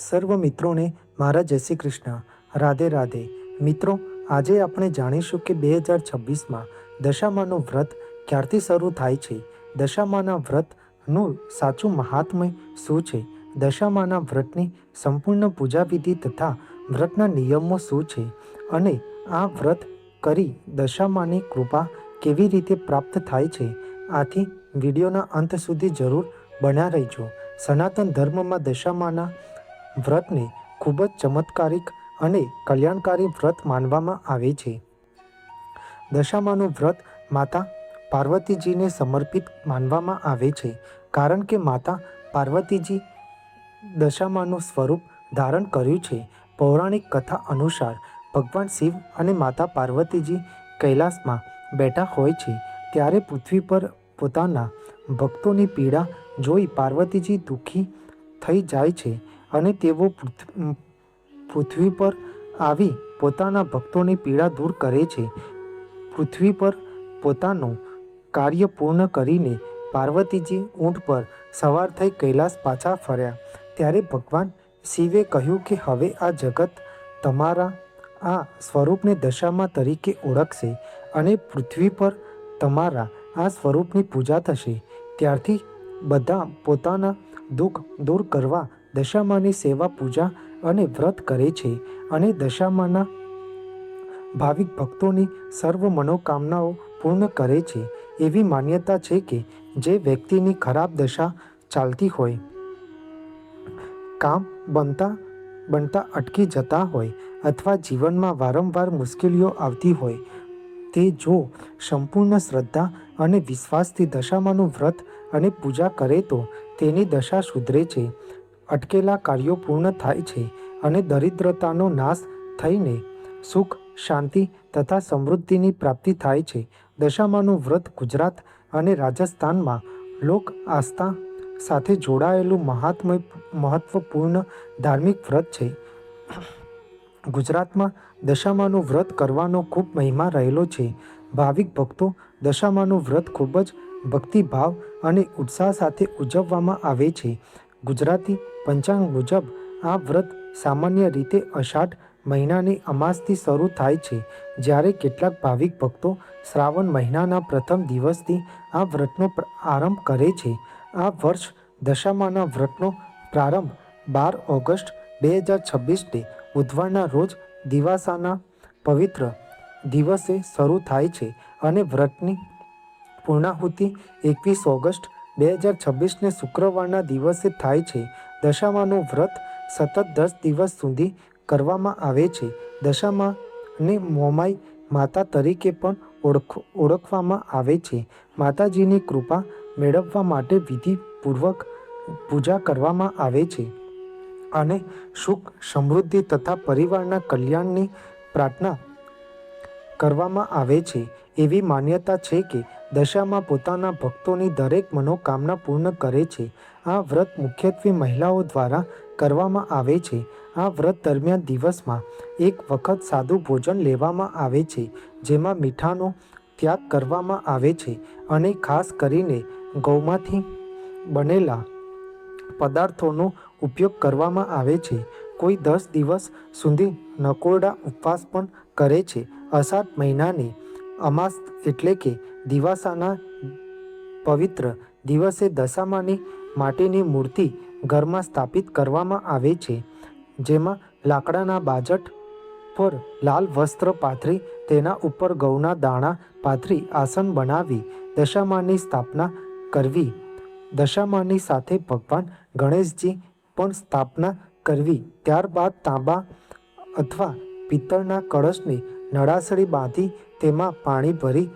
સર્વ મિત્રોને મારા જય શ્રી કૃષ્ણ. રાધે રાધે. મિત્રો, આજે આપણે જાણીશું કે 2026માં દશામાનું વ્રત ક્યારથી શરૂ થાય છે, દશામાના વ્રતનું સાચું મહાત્મ્ય શું છે, દશામાના વ્રતની સંપૂર્ણ પૂજાવિધિ તથા વ્રતના નિયમો શું છે અને આ વ્રત કરી દશામાની કૃપા કેવી રીતે પ્રાપ્ત થાય છે. આથી વિડીયોના અંત સુધી જરૂર બન્યા રહેજો. સનાતન ધર્મમાં દશામાના વ્રતને ખૂબ જ ચમત્કારિક અને કલ્યાણકારી વ્રત માનવામાં આવે છે. દશામાનું વ્રત માતા પાર્વતીજીને સમર્પિત માનવામાં આવે છે, કારણ કે માતા પાર્વતીજી દશામાનું સ્વરૂપ ધારણ કર્યું છે. પૌરાણિક કથા અનુસાર ભગવાન શિવ અને માતા પાર્વતીજી કૈલાસમાં બેઠા હોય છે, ત્યારે પૃથ્વી પર પોતાના ભક્તોની પીડા જોઈ પાર્વતીજી દુઃખી થઈ જાય છે અને તેઓ પૃથ્વી પર આવી પોતાના ભક્તોની પીડા દૂર કરે છે. પૃથ્વી પર પોતાનું કાર્ય પૂર્ણ કરીને પાર્વતીજી ઊંટ પર સવાર થઈ કૈલાસ પાછા ફર્યા. ત્યારે ભગવાન શિવે કહ્યું કે હવે આ જગત તમારા આ સ્વરૂપને દશામા તરીકે ઓળખશે અને પૃથ્વી પર તમારા આ સ્વરૂપની પૂજા થશે. ત્યારથી બધા પોતાના દુઃખ દૂર કરવા દશામાની સેવા, પૂજા અને વ્રત કરે છે અને દશામાના ભાવિક ભક્તોની સર્વ મનોકામનાઓ પૂર્ણ કરે છે. એવી માન્યતા છે કે જે વ્યક્તિની ખરાબ દશા ચાલતી હોય, કામ બનતા અટકી જતા હોય અથવા જીવનમાં વારંવાર મુશ્કેલીઓ આવતી હોય, તે જો સંપૂર્ણ શ્રદ્ધા અને વિશ્વાસથી દશામાનું વ્રત અને પૂજા કરે તો તેની દશા સુધરે છે, અટકેલા કાર્યો પૂર્ણ થાય છે અને દરિદ્રતાનો નાશ થઈને સુખ, શાંતિ તથા સમૃદ્ધિની પ્રાપ્તિ થાય છે. દશામાનું વ્રત ગુજરાત અને રાજસ્થાનમાં લોક આસ્થા સાથે જોડાયેલું મહત્વપૂર્ણ ધાર્મિક વ્રત છે. ગુજરાતમાં દશામાનું વ્રત કરવાનો ખૂબ મહિમા રહેલો છે. ભાવિક ભક્તો દશામાનું વ્રત ખૂબ જ ભક્તિભાવ અને ઉત્સાહ સાથે ઉજવવામાં આવે છે. ગુજરાતી પંચાંગ મુજબ આ વ્રત સામાન્ય રીતે અષાઢ મહિનાની અમાસથી શરૂ થાય છે, જ્યારે કેટલાક ભાવિક ભક્તો શ્રાવણ મહિનાના પ્રથમ દિવસથી આ વ્રતનો આરંભ કરે છે. આ વર્ષ દશામાના વ્રતનો પ્રારંભ 12 ઓગસ્ટ 2026ને બુધવારના રોજ દિવાસાના પવિત્ર દિવસે શરૂ થાય છે અને વ્રતની પૂર્ણાહુતિ 21 ઓગસ્ટ 2026ને શુક્રવારના દિવસે થાય છે. દશામાનું વ્રત સતત 10 દિવસ સુધી કરવામાં આવે છે. દશામાને મોમાઈ માતા તરીકે પણ ઓળખવામાં આવે છે. માતાજીની કૃપા મેળવવા માટે વિધિપૂર્વક પૂજા કરવામાં આવે છે અને સુખ, સમૃદ્ધિ તથા પરિવારના કલ્યાણની પ્રાર્થના કરવામાં આવે છે. એવી માન્યતા છે કે દશામાં પોતાના ભક્તોની દરેક મનોકામના પૂર્ણ કરે છે. આ વ્રત મુખ્યત્વે મહિલાઓ દ્વારા કરવામાં આવે છે. આ વ્રત દરમિયાન દિવસમાં એક વખત સાદું ભોજન લેવામાં આવે છે, જેમાં મીઠાનો ત્યાગ કરવામાં આવે છે અને ખાસ કરીને ગૌમાંથી બનેલા પદાર્થોનો ઉપયોગ કરવામાં આવે છે. કોઈ 10 દિવસ સુધી નકોરડા ઉપવાસ પણ કરે છે. અષાઢ મહિનાની અમાસ એટલે કે દિવાસાના પવિત્ર દિવસે દશામાની માટીની મૂર્તિ ઘરમાં સ્થાપિત કરવામાં આવે છે, જેમાં લાકડાના બાજટ પર લાલ વસ્ત્ર પાથરી તેના ઉપર ઘઉંના દાણા પાથરી આસન બનાવી દશામાની સ્થાપના કરવી. દશામાની સાથે ભગવાન ગણેશજી પણ સ્થાપના કરવી. ત્યારબાદ તાંબા અથવા પિત્તળના કળશને નળાસળી બાંધી તેમાં પાણી ભરી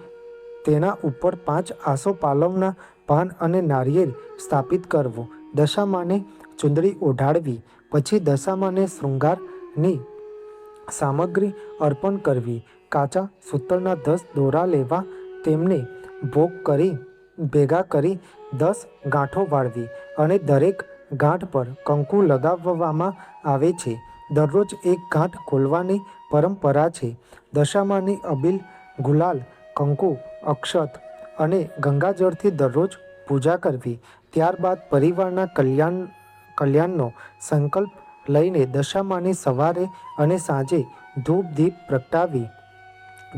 તેના ઉપર 5 આસોપાલવના પાન અને નારિયેળ સ્થાપિત કરવું. દશામાને ચુંદડી ઓઢાડવી. પછી દશામાને શૃંગારની સામગ્રી અર્પણ કરવી. કાચા સૂતરના 10 દોરા લેવા, તેમને ભેગા કરી 10 ગાંઠો વાળવી અને દરેક ગાંઠ પર કંકુ લગાવવામાં આવે છે. દરરોજ એક ગાંઠ ખોલવાની પરંપરા છે. દશામાની અબીલ, ગુલાલ, કંકુ, અક્ષત અને ગંગાજળથી દરરોજ પૂજા કરવી. ત્યારબાદ પરિવારના કલ્યાણનો સંકલ્પ લઈને દશામાને સવારે અને સાંજે ધૂપ દીપ પ્રગટાવી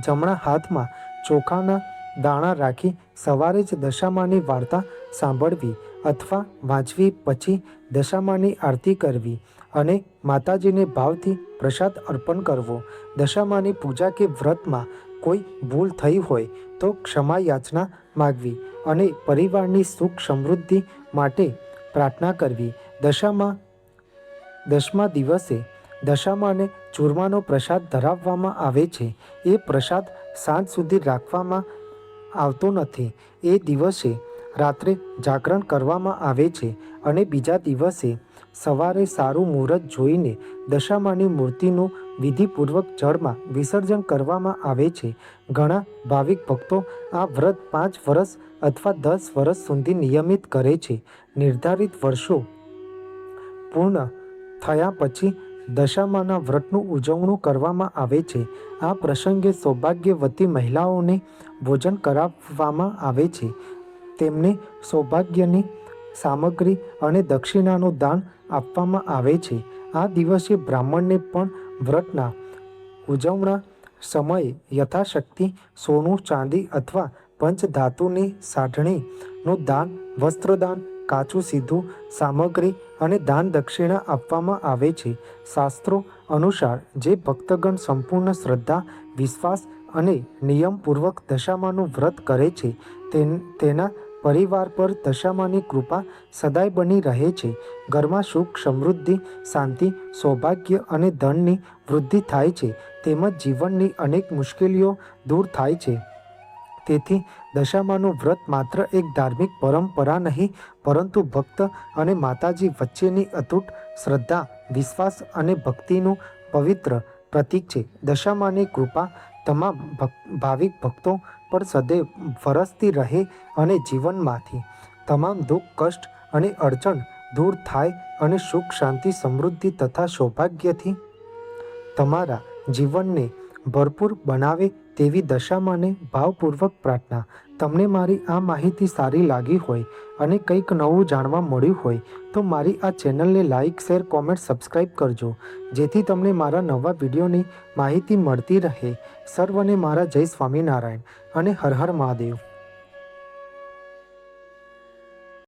જમણા હાથમાં ચોખાના દાણા રાખી સવારે જ દશામાની વાર્તા સાંભળવી અથવા વાંચવી, પછી દશામાની આરતી કરવી અને માતાજીને ભાવથી પ્રસાદ અર્પણ કરવો. દશામાની પૂજા કે વ્રતમાં કોઈ ભૂલ થઈ હોય તો ક્ષમા યાચના માગવી અને પરિવારની સુખ સમૃદ્ધિ માટે પ્રાર્થના કરવી. દસમા દિવસે દશામાને ચૂરમાનો પ્રસાદ ધરાવવામાં આવે છે. એ પ્રસાદ સાંજ સુધી રાખવામાં આવતો નથી. એ દિવસે રાત્રે જાગરણ કરવામાં આવે છે અને બીજા દિવસે સવારે સારું મુહૂર્ત જોઈને દશામાની મૂર્તિનું વિધિપૂર્વક જળમાં વિસર્જન કરવામાં આવે છે. ઘણા ભાવિક ભક્તો આ વ્રત 5 વર્ષ અથવા 10 વર્ષ સુધી નિયમિત કરે છે. નિર્ધારિત વર્ષો પૂર્ણ થયા પછી દશામાના વ્રતનું ઉજવણું કરવામાં આવે છે. આ પ્રસંગે સૌભાગ્યવતી મહિલાઓને ભોજન કરાવવામાં આવે છે. તેમને સૌભાગ્યની સામગ્રી અને દક્ષિણાનું દાન આપવામાં આવે છે. આ દિવસે બ્રાહ્મણને પણ વ્રતના ઉજવણા સમયે યથાશક્તિ સોનું, ચાંદી અથવા પંચધાતુની સાઢણીનું દાન, વસ્ત્રદાન, કાચું સીધું સામગ્રી અને દાન દક્ષિણા આપવામાં આવે છે. શાસ્ત્રો અનુસાર જે ભક્તગણ સંપૂર્ણ શ્રદ્ધા, વિશ્વાસ અને નિયમપૂર્વક દશામાનું વ્રત કરે છે તેના પરિવાર પર દશામાની કૃપા સદાય બની રહે છે. ઘરમાં સુખ, સમૃદ્ધિ, શાંતિ, સૌભાગ્ય અને ધનની વૃદ્ધિ થાય છે. તેમજ જીવનની અનેક મુશ્કેલીઓ દૂર થાય છે. તેથી દશામાનું વ્રત માત્ર એક ધાર્મિક પરંપરા નહીં, પરંતુ ભક્ત અને માતાજી વચ્ચેની અતૂટ શ્રદ્ધા, વિશ્વાસ અને ભક્તિનું પવિત્ર પ્રતીક છે. દશામાની કૃપા તમામ ભાવિક ભક્તો પર સદૈવ વરસતી રહે અને જીવનમાંથી તમામ દુઃખ, કષ્ટ અને અડચણ દૂર થાય અને સુખ, શાંતિ, સમૃદ્ધિ તથા સૌભાગ્યથી તમારા જીવનને ભરપૂર બનાવે તેવી દશામાને ભાવપૂર્વક પ્રાર્થના. તમને મારી આ માહિતી સારી લાગી હોય અને કંઈક નવું જાણવા મળ્યું હોય તો મારી આ ચેનલને લાઇક, શેર, કોમેન્ટ, સબસ્ક્રાઈબ કરજો, જેથી તમને મારા નવા વિડીયોની માહિતી મળતી રહે. સર્વને મારા જય સ્વામિનારાયણ અને હર હર મહાદેવ.